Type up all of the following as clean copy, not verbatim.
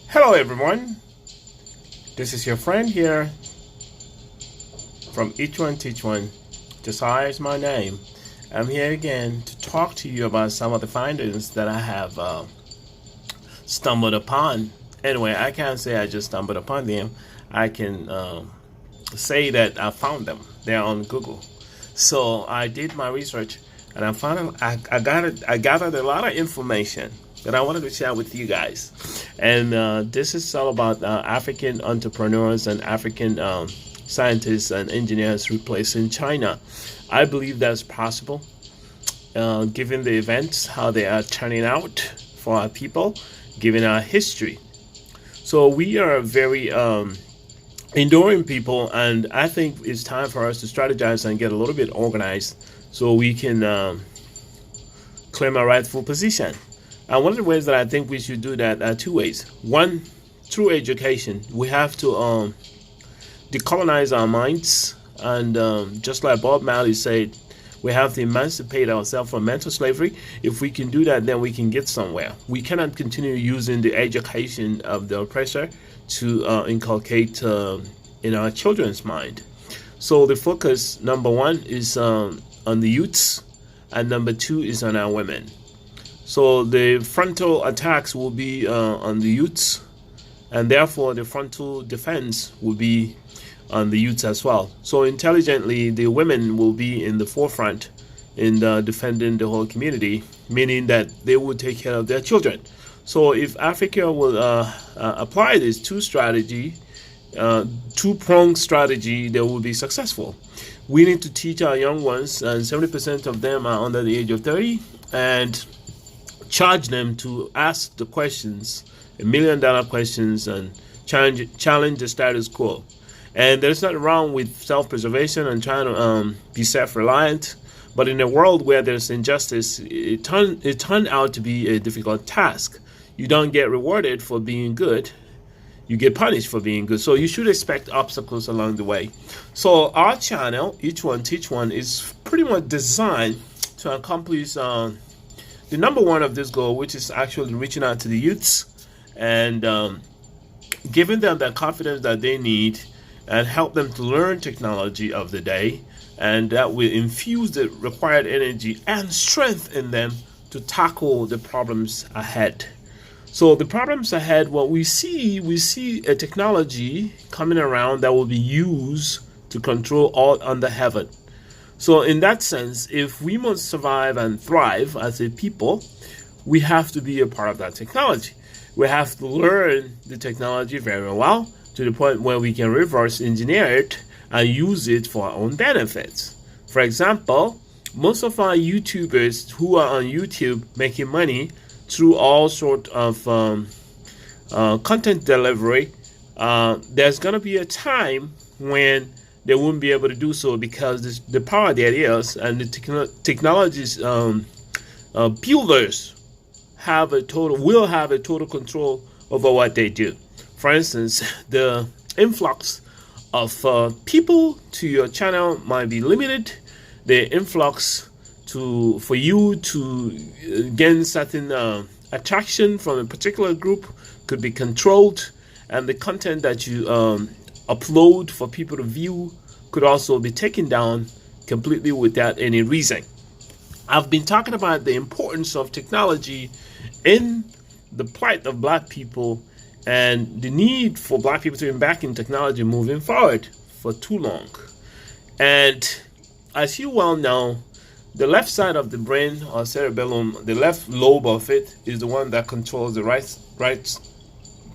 Hello everyone, this is your friend here from Each One Teach One. Josiah is my name. I'm here again to talk to you about some of the findings that I have stumbled upon. Anyway, I can't say I just stumbled upon them. I can say that I found them. They're on Google. So I did my research and I gathered a lot of information that I wanted to share with you guys. And this is all about African entrepreneurs and African scientists and engineers replacing China. I believe that's possible, given the events, how they are turning out for our people, given our history. So we are very enduring people, and I think it's time for us to strategize and get a little bit organized so we can claim our rightful position. And one of the ways that I think we should do that are two ways. One, through education. We have to decolonize our minds, and just like Bob Marley said, we have to emancipate ourselves from mental slavery. If we can do that, then we can get somewhere. We cannot continue using the education of the oppressor to inculcate in our children's mind. So the focus, number one, is on the youths, and number two is on our women. So the frontal attacks will be on the youths, and therefore the frontal defense will be on the youths as well. So intelligently, the women will be in the forefront in defending the whole community, meaning that they will take care of their children. So if Africa will apply this two-pronged strategy, they will be successful. We need to teach our young ones, and 70% of them are under the age of 30, and charge them to ask the questions, $1 million questions, and challenge the status quo. And there's nothing wrong with self-preservation and trying to be self-reliant, but in a world where there's injustice, it turned out to be a difficult task. You don't get rewarded for being good, you get punished for being good. So you should expect obstacles along the way. So our channel, Each One Teach One, is pretty much designed to accomplish the number one of this goal, which is actually reaching out to the youths and giving them the confidence that they need and help them to learn technology of the day, and that will infuse the required energy and strength in them to tackle the problems ahead. So the problems ahead, what we see a technology coming around that will be used to control all under heaven. So in that sense, if we must survive and thrive as a people, we have to be a part of that technology. We have to learn the technology very well to the point where we can reverse engineer it and use it for our own benefits. For example, most of our YouTubers who are on YouTube making money through all sorts of content delivery, there's going to be a time when they won't be able to do so because the power there is, and the technologies builders will have a total control over what they do. For instance, the influx of people to your channel might be limited. The influx for you to gain certain attraction from a particular group could be controlled, and the content that you upload for people to view could also be taken down completely without any reason. I've been talking about the importance of technology in the plight of black people and the need for black people to be back in technology moving forward for too long. And as you well know, the left side of the brain, or cerebellum, the left lobe of it, is the one that controls the right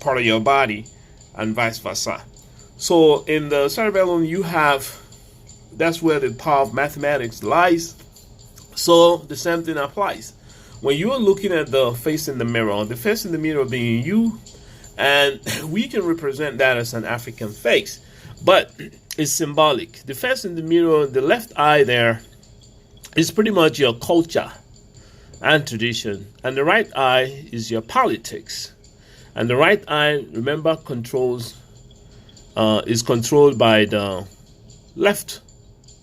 part of your body, and vice versa. So in the cerebellum, that's where the power of mathematics lies. So the same thing applies. When you're looking at the face in the mirror being you, and we can represent that as an African face, but it's symbolic. The face in the mirror, the left eye there, is pretty much your culture and tradition, and the right eye is your politics. And the right eye, remember, is controlled by the left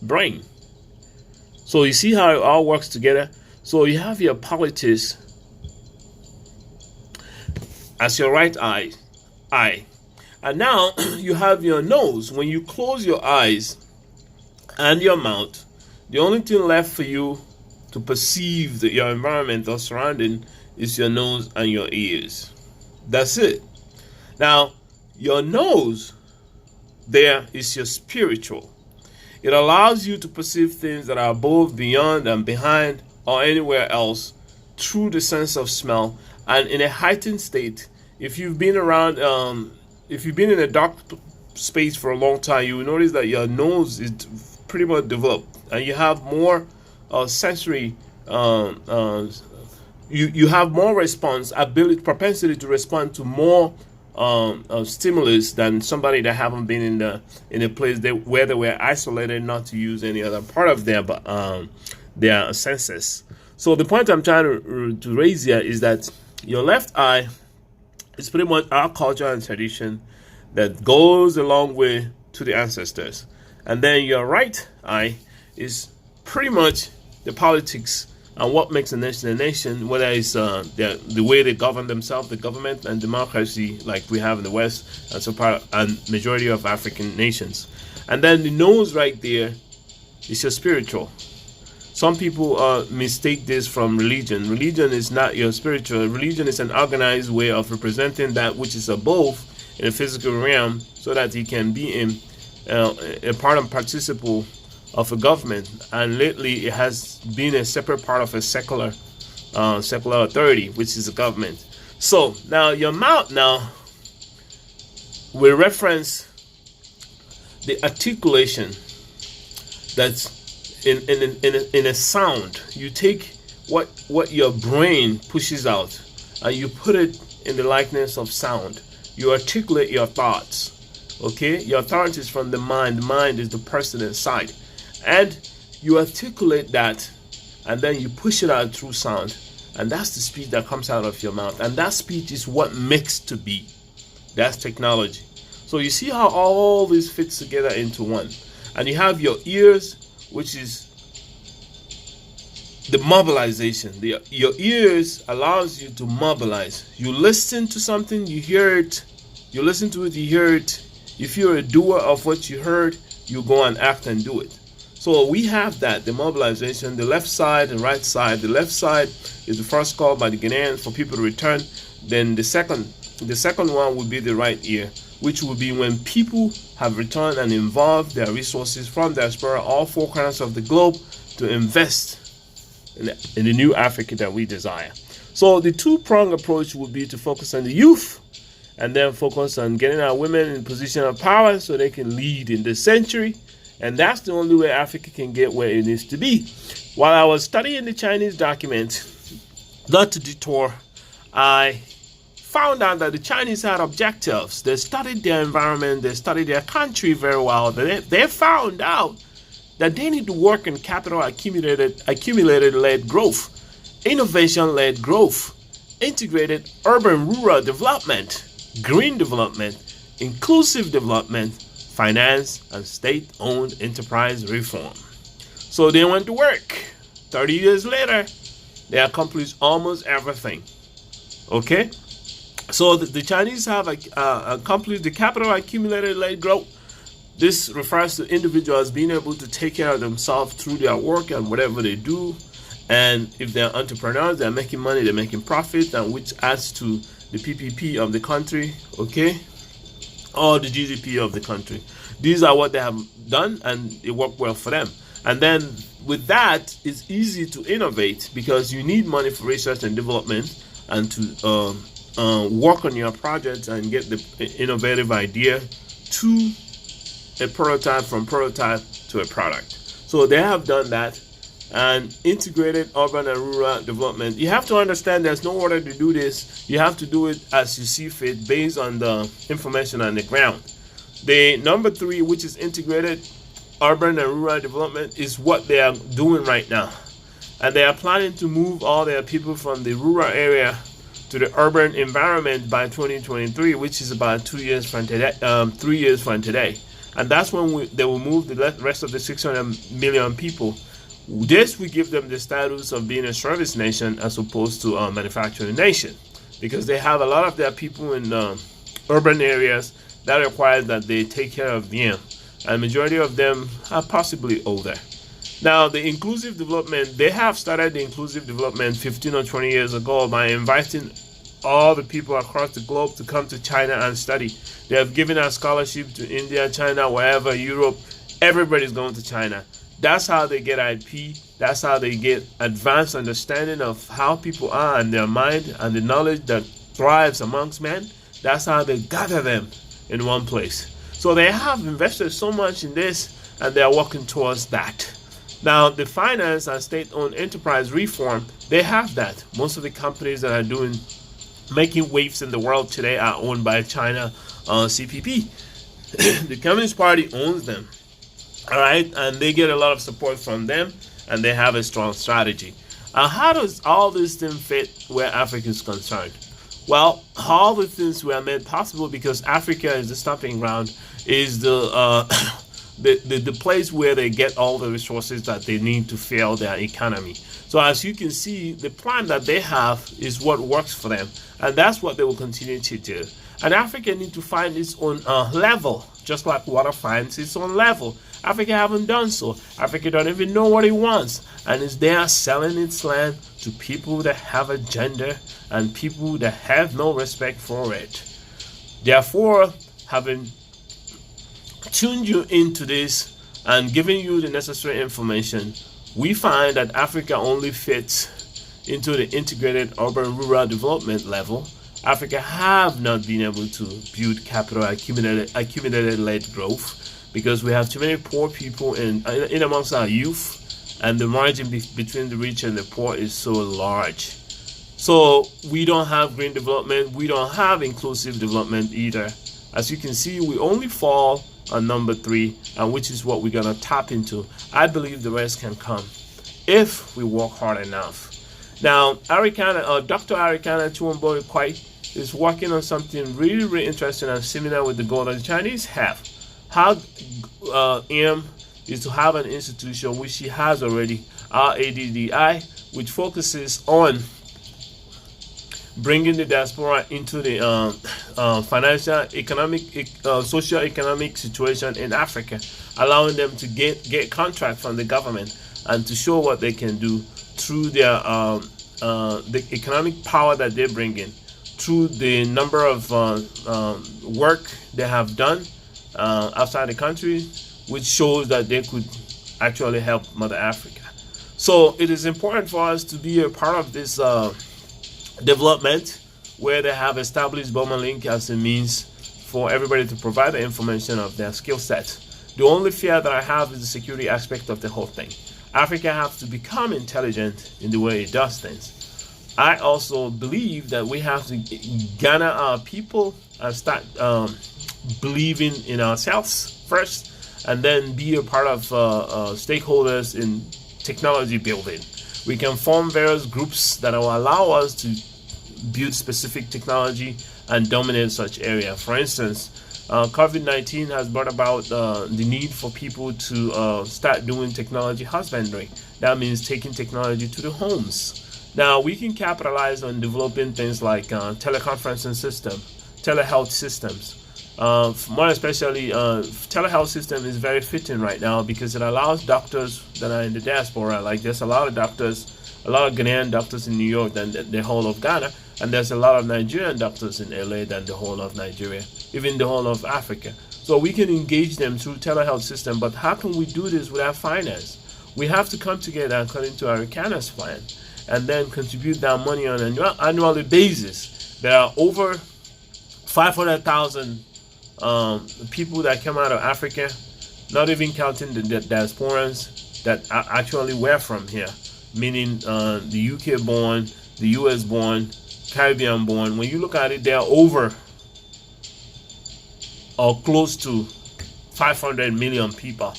brain. So you see how it all works together. So you have your politics as your right eye, eye. And now you have your nose. When you close your eyes and your mouth, the only thing left for you to perceive your environment or surrounding is your nose and your ears. That's it. Now, your nose there is your spiritual. It allows you to perceive things that are above, beyond, and behind, or anywhere else through the sense of smell. And in a heightened state, if you've been around, if you've been in a dark space for a long time, you will notice that your nose is pretty much developed, and you have more sensory. You have more propensity to respond to more stimulus than somebody that haven't been in a place where they were isolated, not to use any other part of their senses. So the point I'm trying to raise here is that your left eye is pretty much our culture and tradition that goes a long way to the ancestors, and then your right eye is pretty much the politics and what makes a nation a nation, whether it's the way they govern themselves, the government and democracy like we have in the West and majority of African nations. And then the nose right there is your spiritual. Some people mistake this from religion. Religion is not your spiritual. Religion is an organized way of representing that which is above in the physical realm, so that he can be a part and participle of a government. And lately it has been a separate part of a secular authority, which is a government. So now your mouth now will reference the articulation that's in a sound. You take what your brain pushes out and you put it in the likeness of sound. You articulate your thoughts. Okay, your thoughts is from the mind. The mind is the person inside. And you articulate that, and then you push it out through sound, and that's the speech that comes out of your mouth. And that speech is what makes to be. That's technology. So you see how all this fits together into one. And you have your ears, which is the mobilization. Your ears allows you to mobilize. You listen to something, you hear it. You listen to it, you hear it. If you're a doer of what you heard, you go and act and do it. So we have that, the mobilization, the left side and right side. The left side is the first call by the Ghanaians for people to return. Then the second one would be the right ear, which will be when people have returned and involved their resources from diaspora, all four corners of the globe, to invest in the new Africa that we desire. So the two-pronged approach would be to focus on the youth, and then focus on getting our women in position of power so they can lead in this century. And that's the only way Africa can get where it needs to be. While I was studying the Chinese document, not to detour, I found out that the Chinese had objectives. They studied their environment, they studied their country very well. They found out that they need to work in capital accumulated-led growth, innovation-led growth, integrated urban-rural development, green development, inclusive development, finance, and state-owned enterprise reform. So they went to work. 30 years later, they accomplished almost everything. Okay? So the Chinese have accomplished the capital accumulated-led growth. This refers to individuals being able to take care of themselves through their work and whatever they do. And if they're entrepreneurs, they're making money, they're making profit, and which adds to the PPP of the country, okay, or the GDP of the country. These are what they have done, and it worked well for them. And then with that, it's easy to innovate because you need money for research and development and to work on your project and get the innovative idea to a prototype, from prototype to a product. So they have done that. And integrated urban and rural development. You have to understand there's no order to do this. You have to do it as you see fit based on the information on the ground. The number 3, which is integrated urban and rural development, is what they are doing right now. And they are planning to move all their people from the rural area to the urban environment by 2023, which is about 2 years from today, 3 years from today. And that's when they will move the rest of the 600 million people. This will give them the status of being a service nation as opposed to a manufacturing nation, because they have a lot of their people in urban areas, that requires that they take care of them. And majority of them are possibly older. Now, the inclusive development, they have started the inclusive development 15 or 20 years ago by inviting all the people across the globe to come to China and study. They have given us scholarship to India, China, wherever, Europe. Everybody's going to China. That's how they get IP. That's how they get advanced understanding of how people are and their mind and the knowledge that thrives amongst men. That's how they gather them in one place. So they have invested so much in this, and they are working towards that. Now, the finance and state-owned enterprise reform, they have that. Most of the companies that are making waves in the world today are owned by China CPP. The Communist Party owns them. All right, and they get a lot of support from them, and they have a strong strategy. How does all this thing fit where Africa is concerned? Well, all the things were made possible because Africa is the stomping ground, is the place where they get all the resources that they need to fuel their economy. So as you can see, the plan that they have is what works for them, and that's what they will continue to do. And Africa needs to find its own level, just like water finds its own level. Africa haven't done so. Africa don't even know what it wants, and is there selling its land to people that have a gender and people that have no respect for it. Therefore, having tuned you into this and giving you the necessary information, we find that Africa only fits into the integrated urban-rural development level. Africa have not been able to build capital accumulated-led growth because we have too many poor people in amongst our youth, and the margin between the rich and the poor is so large. So we don't have green development, we don't have inclusive development either. As you can see, we only fall on number 3, and which is what we're going to tap into. I believe the rest can come if we work hard enough. Now, Dr. Arikana Chuombo Kwai is working on something really, really interesting and similar with the goal that the Chinese have. How aim is to have an institution which she has already, RADDI, which focuses on bringing the diaspora into the financial, economic, socio-economic situation in Africa, allowing them to get contract from the government and to show what they can do through their the economic power that they bring in, through the number of work they have done outside the country, which shows that they could actually help Mother Africa. So it is important for us to be a part of this development, where they have established Bowman Link as a means for everybody to provide the information of their skill set. The only fear that I have is the security aspect of the whole thing. Africa has to become intelligent in the way it does things. I also believe that we have to gather our people and start believing in ourselves first, and then be a part of stakeholders in technology building. We can form various groups that will allow us to build specific technology and dominate such area. For instance, COVID-19 has brought about the need for people to start doing technology husbandry. That means taking technology to the homes. Now, we can capitalize on developing things like teleconferencing system, telehealth systems. More especially, telehealth system is very fitting right now because it allows doctors that are in the diaspora, like there's a lot of doctors, a lot of Ghanaian doctors in New York than the whole of Ghana, and there's a lot of Nigerian doctors in LA than the whole of Nigeria, even the whole of Africa. So we can engage them through telehealth system, but how can we do this without finance? We have to come together according to Arikana's plan, and then contribute that money on an annual basis. There are over 500,000 people that come out of Africa, not even counting the diasporans that actually were from here, meaning the UK born, the US born, Caribbean born. When you look at it, they are over or close to 500 million people.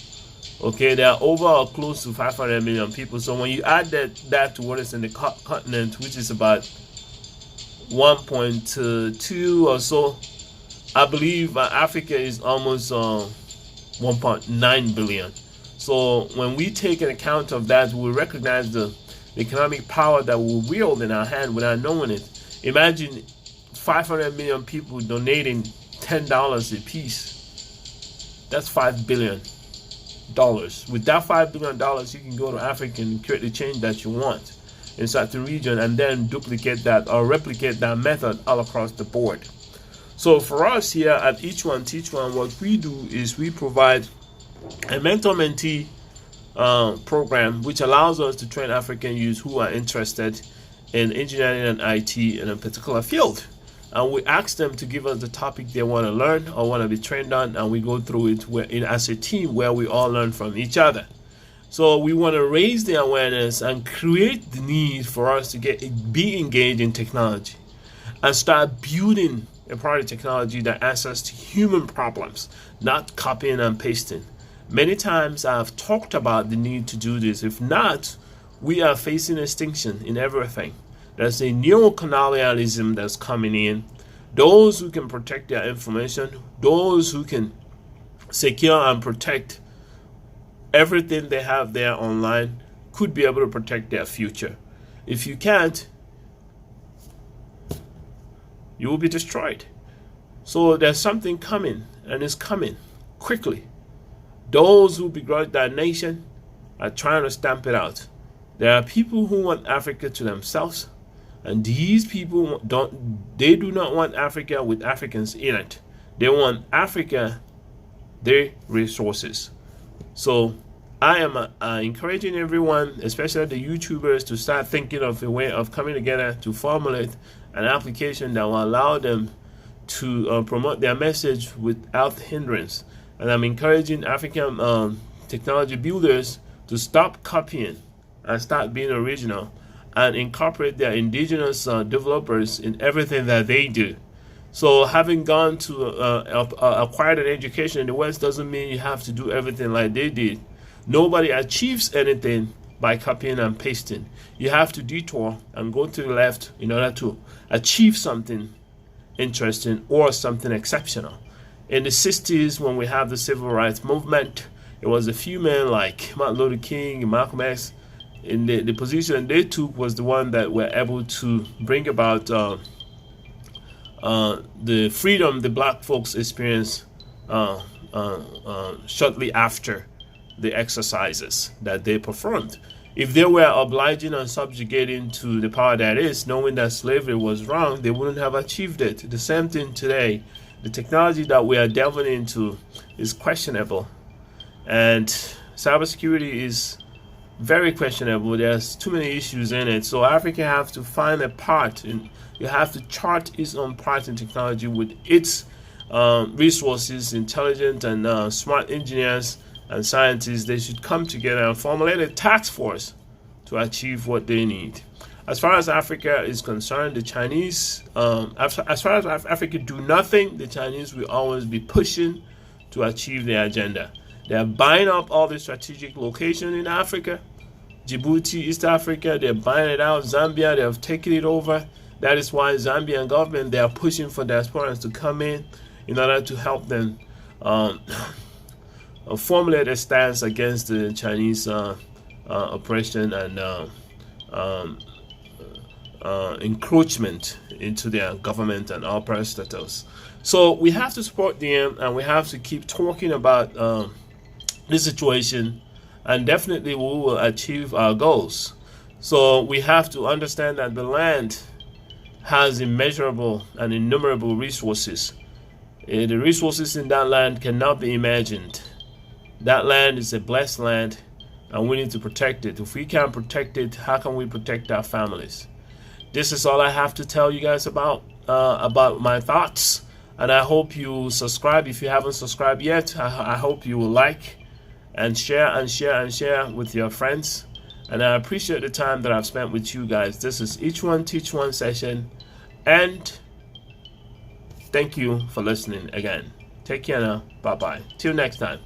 Okay, they are over or close to 500 million people. So when you add that to what is in the continent, which is about 1.2 or so, I believe Africa is almost 1.9 billion. So when we take an account of that, we recognize the economic power that we wield in our hand without knowing it. Imagine 500 million people donating $10 a piece, that's $5 billion. With that $5 billion, you can go to Africa and create the change that you want inside the region, and then duplicate that or replicate that method all across the board. So for us here at Each One Teach One, what we do is we provide a mentor-mentee program which allows us to train African youth who are interested in engineering and IT in a particular field. And we ask them to give us the topic they want to learn or want to be trained on, and we go through it as a team where we all learn from each other. So we want to raise the awareness and create the need for us to be engaged in technology and start building a part of technology that answers to human problems, not copying and pasting. Many times I've talked about the need to do this. If not, we are facing extinction in everything. There's a neo-colonialism that's coming in. Those who can protect their information, those who can secure and protect everything they have there online, could be able to protect their future. If you can't, you will be destroyed. So there's something coming, and it's coming quickly. Those who begrudge that nation are trying to stamp it out. There are people who want Africa to themselves, and these people do not want Africa with Africans in it. They want Africa, their resources. So I am encouraging everyone, especially the YouTubers, to start thinking of a way of coming together to formulate an application that will allow them to promote their message without hindrance. And I'm encouraging African technology builders to stop copying and start being original and incorporate their indigenous developers in everything that they do. So having gone to acquired an education in the West doesn't mean you have to do everything like they did. Nobody achieves anything by copying and pasting. You have to detour and go to the left in order to achieve something interesting or something exceptional. In the 60s, when we have the civil rights movement, it was a few men like Martin Luther King and Malcolm X. In the position they took was the one that were able to bring about the freedom the black folks experienced shortly after the exercises that they performed. If they were obliging and subjugating to the power that is, knowing that slavery was wrong, they wouldn't have achieved it. The same thing today. The technology that we are delving into is questionable, and cybersecurity is very questionable. There's too many issues in it. So Africa have to find a part, and you have to chart its own part in technology with its resources, intelligent and smart engineers and scientists. They should come together and formulate a task force to achieve what they need. As far as Africa is concerned, the Chinese, as far as Africa do nothing, the Chinese will always be pushing to achieve their agenda. They're buying up all the strategic locations in Africa. Djibouti, East Africa, they're buying it out. Zambia, they have taken it over. That is why Zambian government, they are pushing for diasporans to come in order to help them formulate a stance against the Chinese oppression and encroachment into their government and all parastatals. So we have to support them, and we have to keep talking about this situation, and definitely we will achieve our goals. So we have to understand that the land has immeasurable and innumerable resources. The resources in that land cannot be imagined. That land is a blessed land, and we need to protect it. If we can't protect it, how can we protect our families? This is all I have to tell you guys about my thoughts, and I hope you subscribe. If you haven't subscribed yet, I hope you will like and share with your friends. And I appreciate the time that I've spent with you guys. This is Each One Teach One session, and thank you for listening again. Take care now. Bye-bye. Till next time.